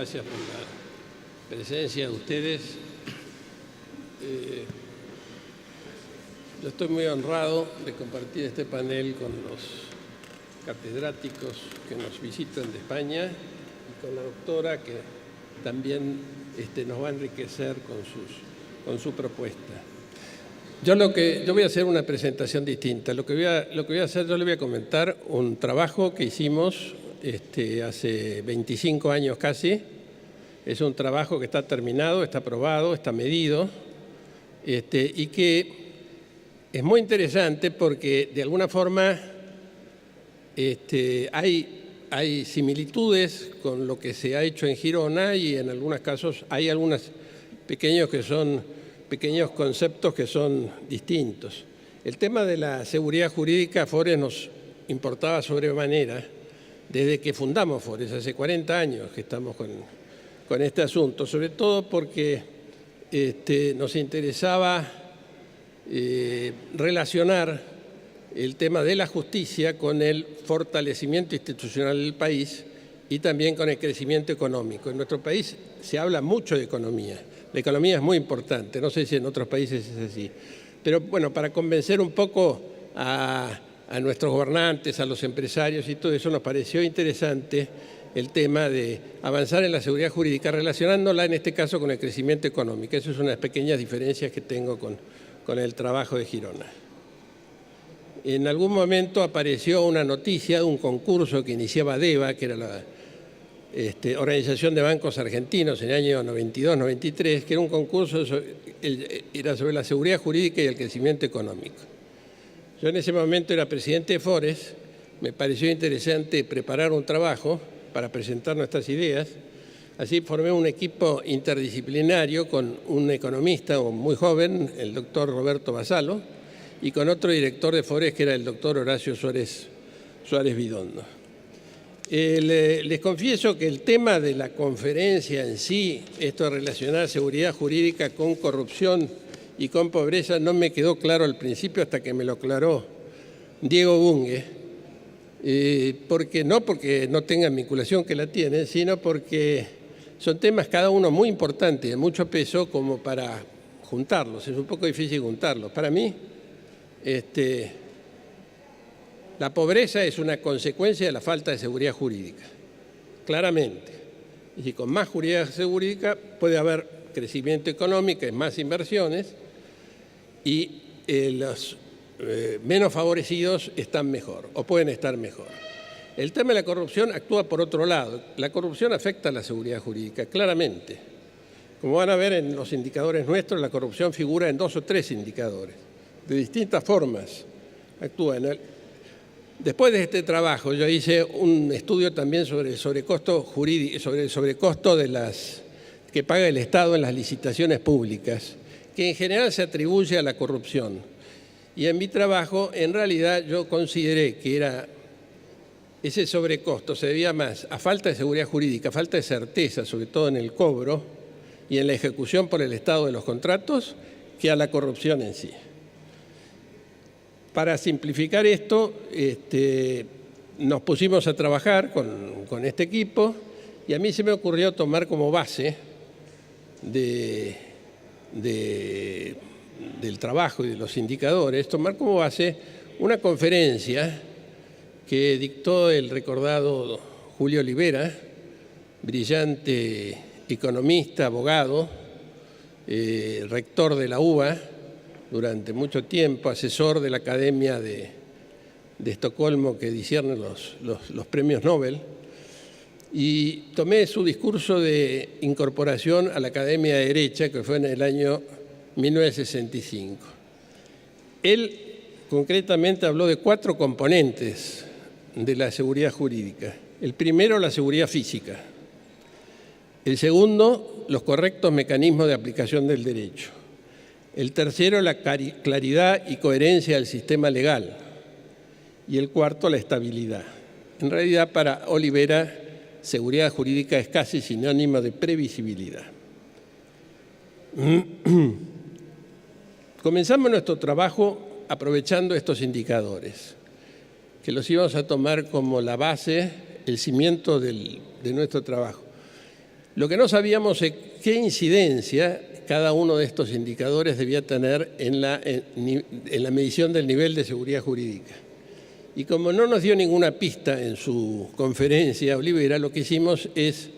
gracias por la presencia de ustedes. Yo estoy muy honrado de compartir este panel con los catedráticos que nos visitan de España y con la doctora que también nos va a enriquecer con su propuesta. Yo voy a hacer una presentación distinta. Lo que voy a hacer, yo le voy a comentar un trabajo que hicimos hace 25 años casi. Es un trabajo que está terminado, está aprobado, está medido, y que es muy interesante porque de alguna forma hay similitudes con lo que se ha hecho en Girona y en algunos casos hay algunos pequeños conceptos que son distintos. El tema de la seguridad jurídica a Fores nos importaba sobremanera desde que fundamos Fores, hace 40 años que estamos con este asunto, sobre todo porque nos interesaba relacionar el tema de la justicia con el fortalecimiento institucional del país y también con el crecimiento económico. En nuestro país se habla mucho de economía. La economía es muy importante, no sé si en otros países es así. Pero bueno, para convencer un poco a nuestros gobernantes, a los empresarios y todo eso, nos pareció interesante el tema de avanzar en la seguridad jurídica, relacionándola en este caso con el crecimiento económico. Esas son unas pequeñas diferencias que tengo con el trabajo de Girona. En algún momento apareció una noticia de un concurso que iniciaba DEBA, que era la Organización de Bancos Argentinos en el año 92-93, que era un concurso era sobre la seguridad jurídica y el crecimiento económico. Yo en ese momento era presidente de Fores, me pareció interesante preparar un trabajo para presentar nuestras ideas. Así formé un equipo interdisciplinario con un economista muy joven, el doctor Roberto Basalo, y con otro director de Fores que era el doctor Horacio Suárez Vidondo. Les confieso que el tema de la conferencia en sí, esto de relacionar seguridad jurídica con corrupción y con pobreza, no me quedó claro al principio hasta que me lo aclaró Diego Bunge, porque no tengan vinculación, que la tienen, sino porque son temas cada uno muy importantes, de mucho peso, como para juntarlos. Es un poco difícil juntarlos. Para mí, la pobreza es una consecuencia de la falta de seguridad jurídica, claramente. Y con más seguridad jurídica puede haber crecimiento económico y más inversiones, y los menos favorecidos están mejor o pueden estar mejor. El tema de la corrupción actúa por otro lado. La corrupción afecta a la seguridad jurídica, claramente. Como van a ver en los indicadores nuestros, la corrupción figura en 2 o 3 indicadores. De distintas formas actúa. Después de este trabajo, yo hice un estudio también sobre el sobrecosto jurídico, sobre el sobrecosto que paga el Estado en las licitaciones públicas, que en general se atribuye a la corrupción. Y en mi trabajo, en realidad, yo consideré que ese sobrecosto se debía más a falta de seguridad jurídica, falta de certeza, sobre todo en el cobro y en la ejecución por el Estado de los contratos, que a la corrupción en sí. Para simplificar esto, nos pusimos a trabajar con este equipo y a mí se me ocurrió tomar como base del trabajo y de los indicadores, tomar como base una conferencia que dictó el recordado Julio Olivera, brillante economista, abogado, rector de la UBA, durante mucho tiempo, asesor de la Academia de Estocolmo que discierne los premios Nobel, y tomé su discurso de incorporación a la Academia de Derecho, que fue en el año 1965. Él concretamente habló de 4 componentes de la seguridad jurídica. El primero, la seguridad física. El segundo, los correctos mecanismos de aplicación del derecho. El tercero, la claridad y coherencia del sistema legal. Y el cuarto, la estabilidad. En realidad, para Olivera, seguridad jurídica es casi sinónimo de previsibilidad. Comenzamos nuestro trabajo aprovechando estos indicadores, que los íbamos a tomar como la base, el cimiento de nuestro trabajo. Lo que no sabíamos es qué incidencia cada uno de estos indicadores debía tener en la medición del nivel de seguridad jurídica. Y como no nos dio ninguna pista en su conferencia, Olivera, lo que hicimos es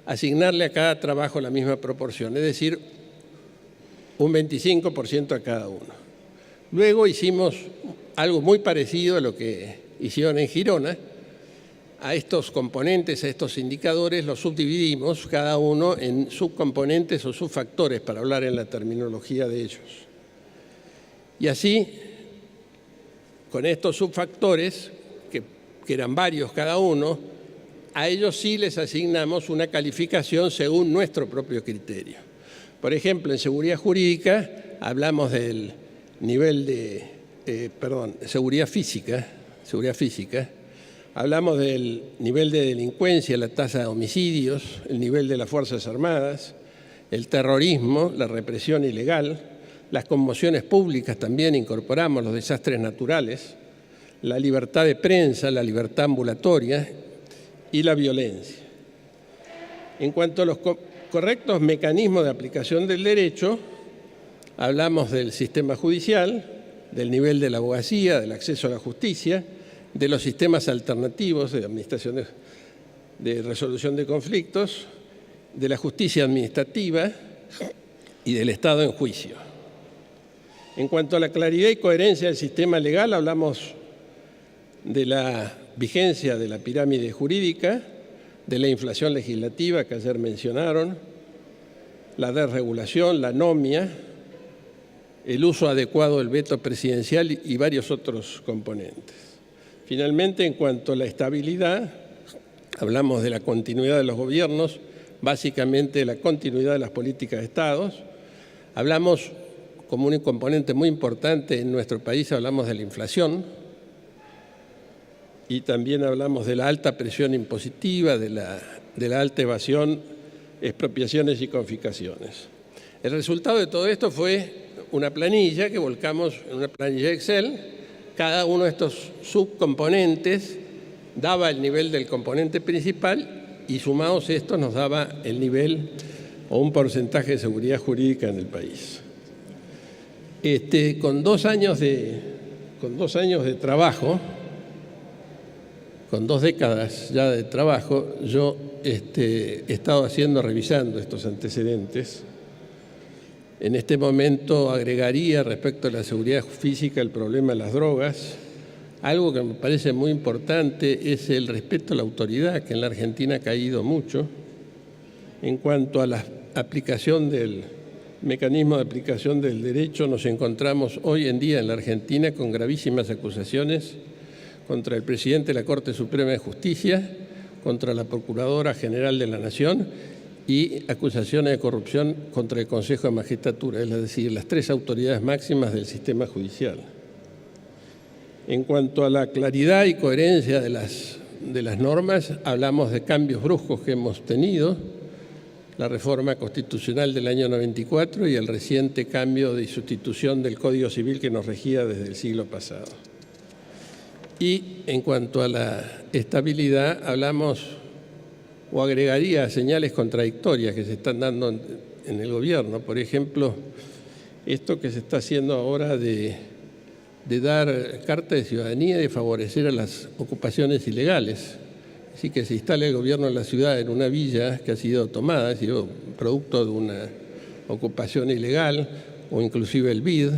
asignarle a cada trabajo la misma proporción, es decir, un 25% a cada uno. Luego hicimos algo muy parecido a lo que hicieron en Girona. A estos componentes, a estos indicadores, los subdividimos cada uno en subcomponentes o subfactores, para hablar en la terminología de ellos. Y así, con estos subfactores, que eran varios cada uno, a ellos sí les asignamos una calificación según nuestro propio criterio. Por ejemplo, en seguridad jurídica hablamos del nivel de, seguridad física, hablamos del nivel de delincuencia, la tasa de homicidios, el nivel de las Fuerzas Armadas, el terrorismo, la represión ilegal, las conmociones públicas también incorporamos, los desastres naturales, la libertad de prensa, la libertad ambulatoria y la violencia. En cuanto a los correctos mecanismos de aplicación del derecho, hablamos del sistema judicial, del nivel de la abogacía, del acceso a la justicia, de los sistemas alternativos de administración de resolución de conflictos, de la justicia administrativa y del Estado en juicio. En cuanto a la claridad y coherencia del sistema legal, hablamos de la vigencia de la pirámide jurídica, de la inflación legislativa que ayer mencionaron, la desregulación, la anomia, el uso adecuado del veto presidencial y varios otros componentes. Finalmente, en cuanto a la estabilidad, hablamos de la continuidad de los gobiernos, básicamente de la continuidad de las políticas de Estado. Hablamos, como un componente muy importante en nuestro país, hablamos de la inflación y también hablamos de la alta presión impositiva, de la alta evasión, expropiaciones y confiscaciones. El resultado de todo esto fue una planilla que volcamos en una planilla Excel. Cada uno de estos subcomponentes daba el nivel del componente principal y sumados estos nos daba el nivel o un porcentaje de seguridad jurídica en el país. Con dos años de trabajo, con 2 décadas ya de trabajo, yo he estado revisando estos antecedentes. En este momento agregaría respecto a la seguridad física el problema de las drogas. Algo que me parece muy importante es el respeto a la autoridad, que en la Argentina ha caído mucho. En cuanto a la aplicación del mecanismo de aplicación del derecho, nos encontramos hoy en día en la Argentina con gravísimas acusaciones contra el presidente de la Corte Suprema de Justicia, contra la Procuradora General de la Nación y acusaciones de corrupción contra el Consejo de Magistratura, es decir, las 3 autoridades máximas del sistema judicial. En cuanto a la claridad y coherencia de las normas, hablamos de cambios bruscos que hemos tenido, la reforma constitucional del año 94 y el reciente cambio de sustitución del Código Civil que nos regía desde el siglo pasado. Y en cuanto a la estabilidad, hablamos o agregaría señales contradictorias que se están dando en el gobierno. Por ejemplo, esto que se está haciendo ahora de dar carta de ciudadanía y de favorecer a las ocupaciones ilegales. Así que se instala el gobierno en la ciudad en una villa que ha sido tomada, ha sido producto de una ocupación ilegal o inclusive el BID.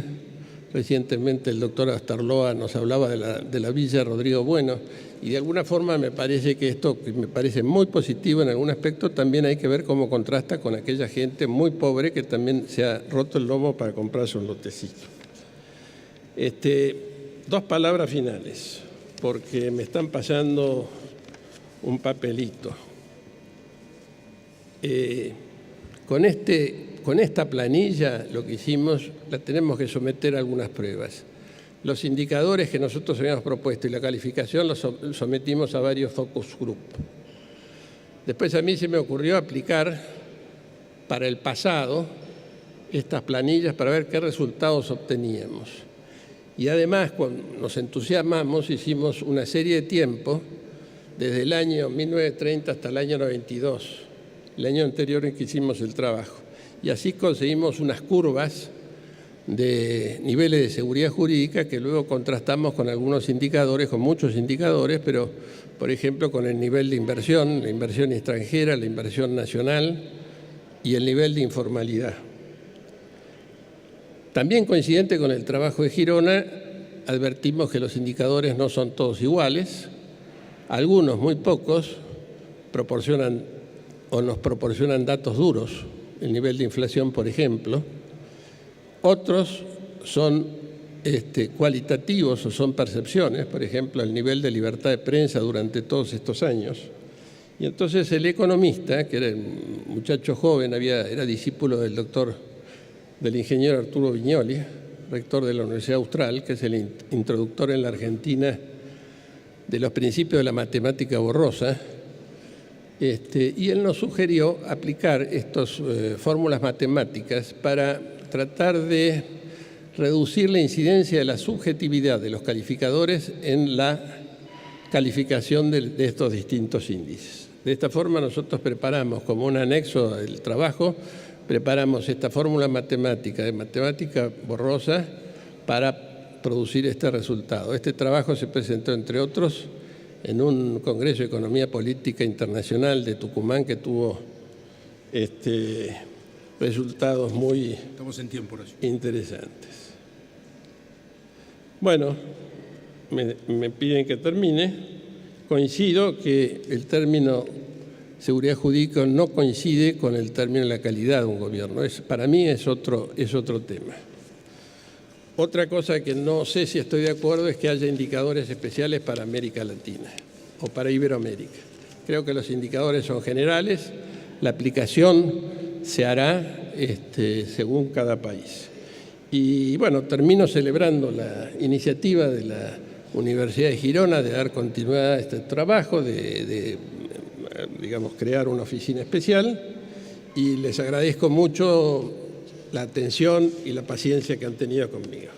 Recientemente el doctor Astarloa nos hablaba de la Villa Rodrigo Bueno y de alguna forma me parece que esto, que me parece muy positivo en algún aspecto, también hay que ver cómo contrasta con aquella gente muy pobre que también se ha roto el lomo para comprarse un lotecito. 2 palabras finales, porque me están pasando un papelito. Con esta planilla lo que hicimos, la tenemos que someter a algunas pruebas. Los indicadores que nosotros habíamos propuesto y la calificación los sometimos a varios focus group. Después a mí se me ocurrió aplicar para el pasado estas planillas para ver qué resultados obteníamos. Y además, cuando nos entusiasmamos, hicimos una serie de tiempo, desde el año 1930 hasta el año 92, el año anterior en que hicimos el trabajo. Y así conseguimos unas curvas de niveles de seguridad jurídica que luego contrastamos con algunos indicadores, con muchos indicadores, pero por ejemplo con el nivel de inversión, la inversión extranjera, la inversión nacional y el nivel de informalidad. También coincidente con el trabajo de Girona, advertimos que los indicadores no son todos iguales. Algunos, muy pocos, nos proporcionan datos duros, el nivel de inflación, por ejemplo. Otros son cualitativos o son percepciones, por ejemplo, el nivel de libertad de prensa durante todos estos años. Y entonces el economista, que era un muchacho joven, era discípulo del ingeniero Arturo Viñoli, rector de la Universidad Austral, que es el introductor en la Argentina de los principios de la matemática borrosa, y él nos sugirió aplicar estas fórmulas matemáticas para tratar de reducir la incidencia de la subjetividad de los calificadores en la calificación de estos distintos índices. De esta forma nosotros preparamos como un anexo del trabajo, preparamos esta fórmula matemática de matemática borrosa para producir este resultado. Este trabajo se presentó, entre otros, en un Congreso de Economía Política Internacional de Tucumán que tuvo resultados muy interesantes. Bueno, me piden que termine. Coincido que el término seguridad jurídica no coincide con el término de la calidad de un gobierno. Para mí es otro tema. Otra cosa que no sé si estoy de acuerdo es que haya indicadores especiales para América Latina o para Iberoamérica. Creo que los indicadores son generales, la aplicación se hará según cada país. Y bueno, termino celebrando la iniciativa de la Universidad de Girona de dar continuidad a este trabajo, digamos, crear una oficina especial, y les agradezco mucho la atención y la paciencia que han tenido conmigo.